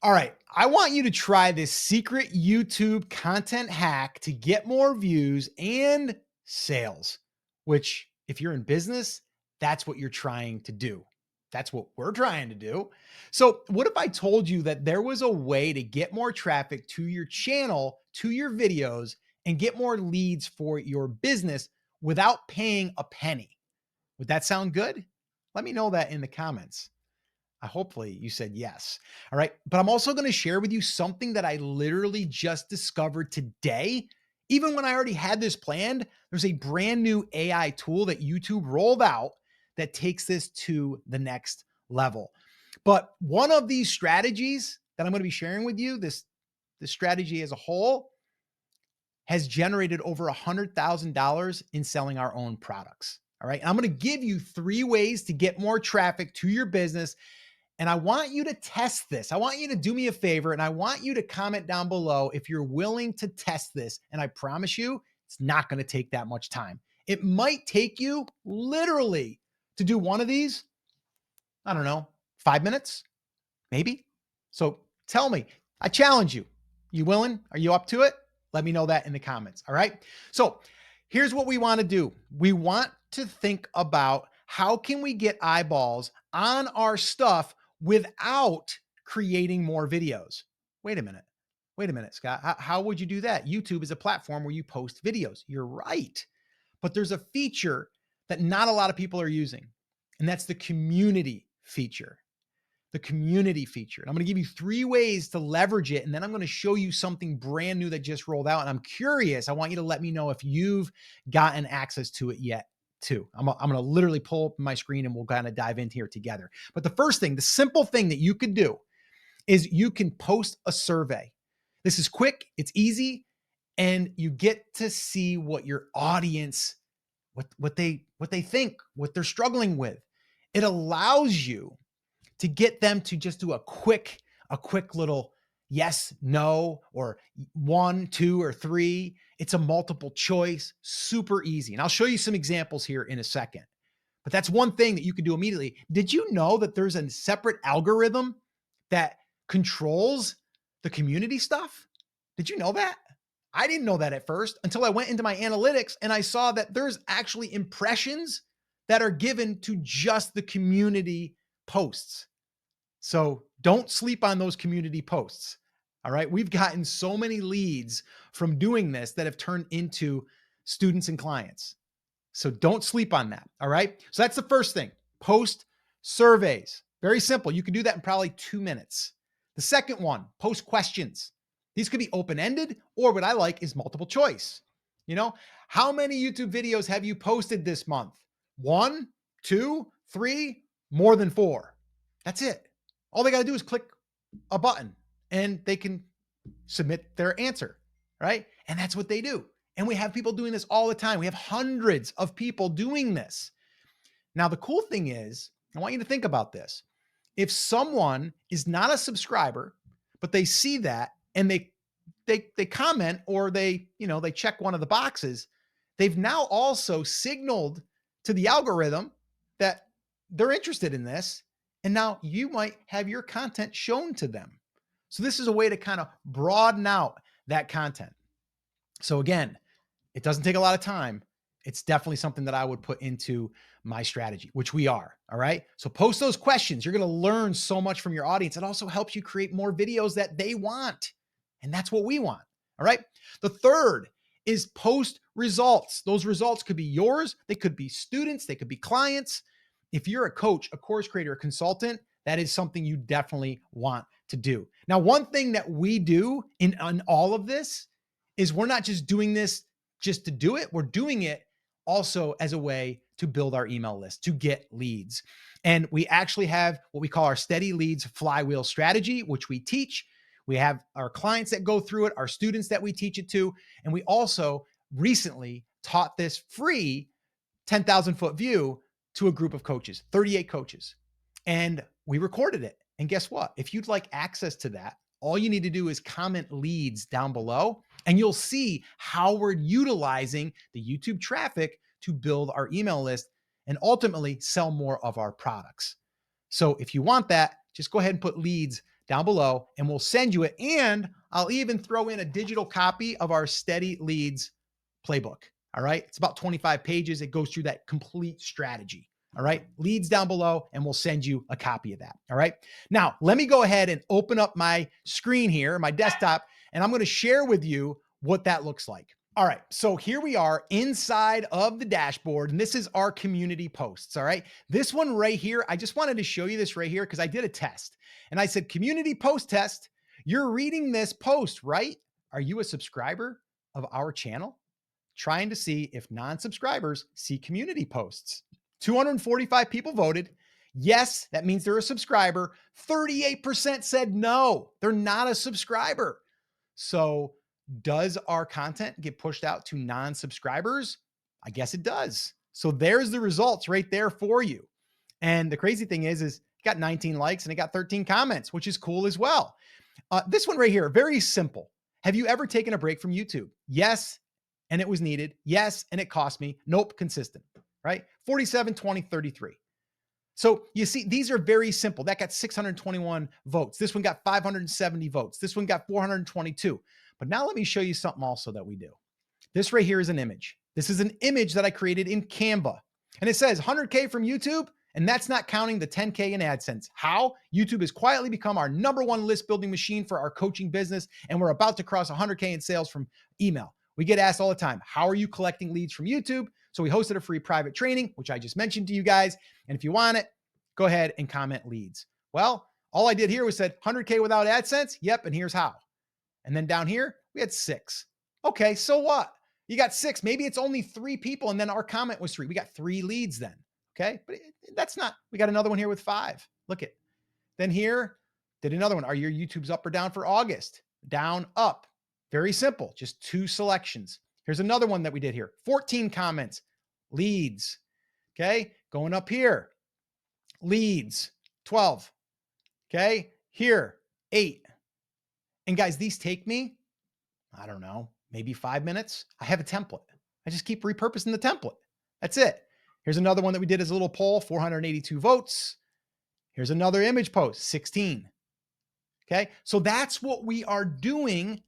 All right. I want you to try this secret YouTube content hack to get more views and sales, which, if you're in business, that's what you're trying to do. That's what we're trying to do. So, what if I told you that there was a way to get more traffic to your channel, to your videos, and get more leads for your business without paying a penny? Would that sound good? Let me know that in the comments. Hopefully you said yes. All right. But I'm also going to share with you something that I literally just discovered today. Even when I already had this planned, there's a brand new AI tool that YouTube rolled out that takes this to the next level. But one of these strategies that I'm going to be sharing with you, this strategy as a whole, has generated over $100,000 in selling our own products. All right. And I'm going to give you 3 ways to get more traffic to your business. And I want you to test this. I want you to do me a favor and I want you to comment down below if you're willing to test this. And I promise you, it's not going to take that much time. It might take you literally to do one of these, I don't know, 5 minutes, maybe. So tell me, I challenge you. You willing? Are you up to it? Let me know that in the comments. All right. So here's what we want to do. We want to think about how can we get eyeballs on our stuff without creating more videos. Wait a minute, Scott. How would you do that? YouTube is a platform where you post videos. You're right. But there's a feature that not a lot of people are using, and that's the community feature. The community feature. And I'm going to give you 3 ways to leverage it. And then I'm going to show you something brand new that just rolled out. And I'm curious. I want you to let me know if you've gotten access to it yet too. I'm going to literally pull up my screen and we'll kind of dive in here together. But the first thing, the simple thing that you could do is you can post a survey. This is quick. It's easy. And you get to see what your audience, what they think, what they're struggling with. It allows you to get them to just do a quick little yes, no, or 1, 2, or 3. It's a multiple choice, super easy. And I'll show you some examples here in a second. But that's one thing that you can do immediately. Did you know that there's a separate algorithm that controls the community stuff? Did you know that? I didn't know that at first until I went into my analytics and I saw that there's actually impressions that are given to just the community posts. So don't sleep on those community posts. All right. We've gotten so many leads from doing this that have turned into students and clients. So don't sleep on that. All right. So that's the first thing. Post surveys. Very simple. You can do that in probably 2 minutes. The second one, post questions. These could be open-ended, or what I like is multiple choice. How many YouTube videos have you posted this month? 1, 2, 3, more than 4. That's it. All they got to do is click a button and they can submit their answer, right? And that's what they do. And we have people doing this all the time. We have hundreds of people doing this. Now, the cool thing is, I want you to think about this. If someone is not a subscriber, but they see that and they comment or they check one of the boxes, they've now also signaled to the algorithm that they're interested in this. And now you might have your content shown to them. So this is a way to kind of broaden out that content. So again, it doesn't take a lot of time. It's definitely something that I would put into my strategy, which we are. All right. So post those questions. You're going to learn so much from your audience. It also helps you create more videos that they want. And that's what we want. All right. The third is post results. Those results could be yours. They could be students. They could be clients. If you're a coach, a course creator, a consultant, that is something you definitely want to do. Now, one thing that we do in all of this is we're not just doing this just to do it. We're doing it also as a way to build our email list, to get leads. And we actually have what we call our steady leads flywheel strategy, which we teach. We have our clients that go through it, our students that we teach it to. And we also recently taught this free 10,000 foot view to a group of coaches, 38 coaches. And we recorded it. And guess what? If you'd like access to that, all you need to do is comment leads down below and you'll see how we're utilizing the YouTube traffic to build our email list and ultimately sell more of our products. So if you want that, just go ahead and put leads down below and we'll send you it. And I'll even throw in a digital copy of our Steady Leads playbook. All right. It's about 25 pages. It goes through that complete strategy. All right. Leads down below and we'll send you a copy of that. All right. Now, let me go ahead and open up my screen here, my desktop, and I'm going to share with you what that looks like. All right, so here we are inside of the dashboard, and this is our community posts, all right? This one right here, I just wanted to show you this right here because I did a test, and I said, community post test, you're reading this post, right? Are you a subscriber of our channel? Trying to see if non-subscribers see community posts. 245 people voted. Yes, that means they're a subscriber. 38% said no, they're not a subscriber. So does our content get pushed out to non-subscribers? I guess it does. So there's the results right there for you. And the crazy thing is it got 19 likes and it got 13 comments, which is cool as well. This one right here, very simple. Have you ever taken a break from YouTube? Yes, and it was needed. Yes, and it cost me. Nope, consistent, right? 47, 20, 33. So you see, these are very simple. That got 621 votes. This one got 570 votes. This one got 422. But now let me show you something also that we do. This right here is an image. This is an image that I created in Canva. And it says 100K from YouTube, and that's not counting the 10K in AdSense. How? YouTube has quietly become our #1 list building machine for our coaching business, and we're about to cross 100K in sales from email. We get asked all the time, how are you collecting leads from YouTube? So we hosted a free private training, which I just mentioned to you guys. And if you want it, go ahead and comment leads. Well, all I did here was said 100K without AdSense. Yep. And here's how. And then down here, we had 6. Okay. So what? You got 6. Maybe it's only 3 people. And then our comment was 3. We got 3 leads then. Okay. But that's not, we got another one here with 5. Look at, then here, did another one. Are your YouTubes up or down for August? Down, up. Very simple. Just 2 selections. Here's another one that we did here. 14 comments, leads. Okay. Going up here. Leads, 12. Okay. Here, 8. And guys, these take me, I don't know, maybe 5 minutes. I have a template. I just keep repurposing the template. That's it. Here's another one that we did as a little poll, 482 votes. Here's another image post, 16. Okay. So that's what we are doing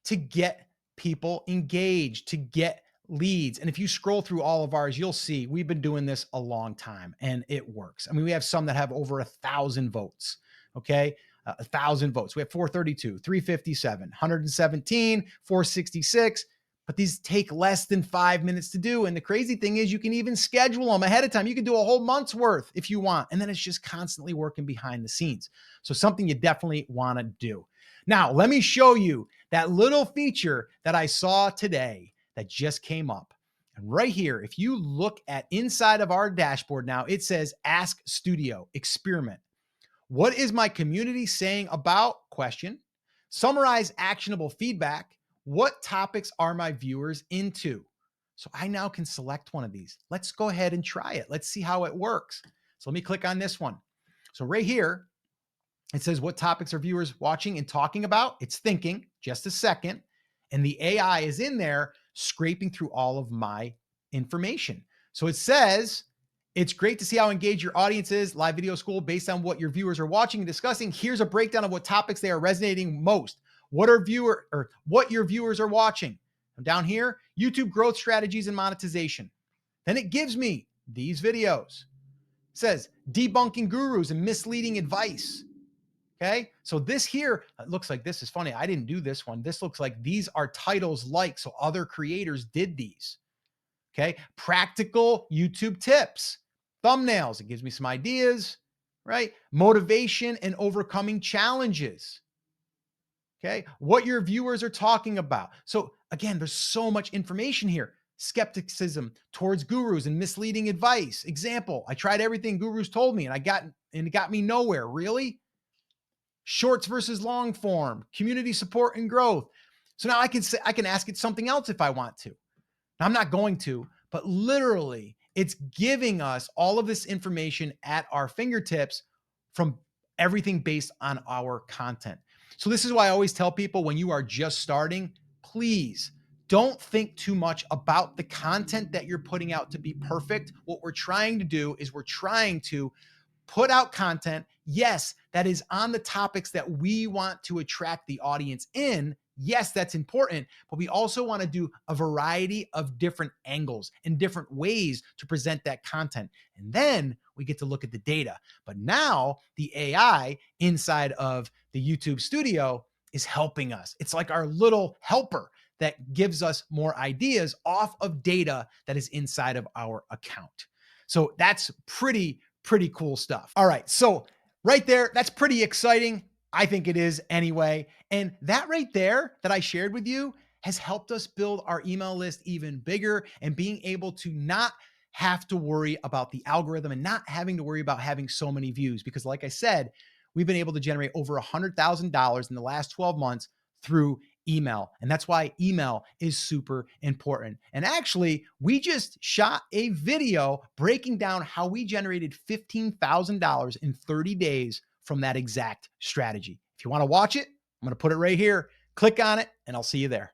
to get people engaged, to get leads. And if you scroll through all of ours, you'll see we've been doing this a long time and it works. I mean, we have some that have over 1,000 votes. Okay. 1,000 votes. We have 432, 357, 117, 466, but these take less than 5 minutes to do. And the crazy thing is you can even schedule them ahead of time. You can do a whole month's worth if you want. And then it's just constantly working behind the scenes. So something you definitely want to do. Now, let me show you that little feature that I saw today that just came up. And right here, if you look at inside of our dashboard now, it says Ask Studio Experiment. What is my community saying about question? Summarize actionable feedback. What topics are my viewers into? So I now can select one of these. Let's go ahead and try it. Let's see how it works. So let me click on this one. So right here, it says what topics are viewers watching and talking about. It's thinking, just a second. And the AI is in there scraping through all of my information. So it says, it's great to see how engaged your audience is. Live video school based on what your viewers are watching and discussing. Here's a breakdown of what topics they are resonating most. What your viewers are watching. And down here, YouTube growth strategies and monetization. Then it gives me these videos. It says debunking gurus and misleading advice. Okay. So this here, it looks like this is funny. I didn't do this one. This looks like these are titles like, so other creators did these. Okay. Practical YouTube tips, thumbnails. It gives me some ideas, right? Motivation and overcoming challenges. Okay. What your viewers are talking about. So again, there's so much information here. Skepticism towards gurus and misleading advice. Example, I tried everything gurus told me and it got me nowhere. Really? Shorts versus long form, community support and growth. So now I can ask it something else if I want to. Now, I'm not going to, but literally it's giving us all of this information at our fingertips from everything based on our content. So this is why I always tell people when you are just starting, please don't think too much about the content that you're putting out to be perfect. What we're trying to do is we're trying to put out content, yes, that is on the topics that we want to attract the audience in. Yes, that's important, but we also want to do a variety of different angles and different ways to present that content. And then we get to look at the data. But now the AI inside of the YouTube studio is helping us. It's like our little helper that gives us more ideas off of data that is inside of our account. So that's pretty cool stuff. All right. So right there, that's pretty exciting. I think it is anyway. And that right there that I shared with you has helped us build our email list even bigger and being able to not have to worry about the algorithm and not having to worry about having so many views. Because, like I said, we've been able to generate over $100,000 in the last 12 months through email. And that's why email is super important. And actually, we just shot a video breaking down how we generated $15,000 in 30 days from that exact strategy. If you want to watch it, I'm going to put it right here. Click on it, and I'll see you there.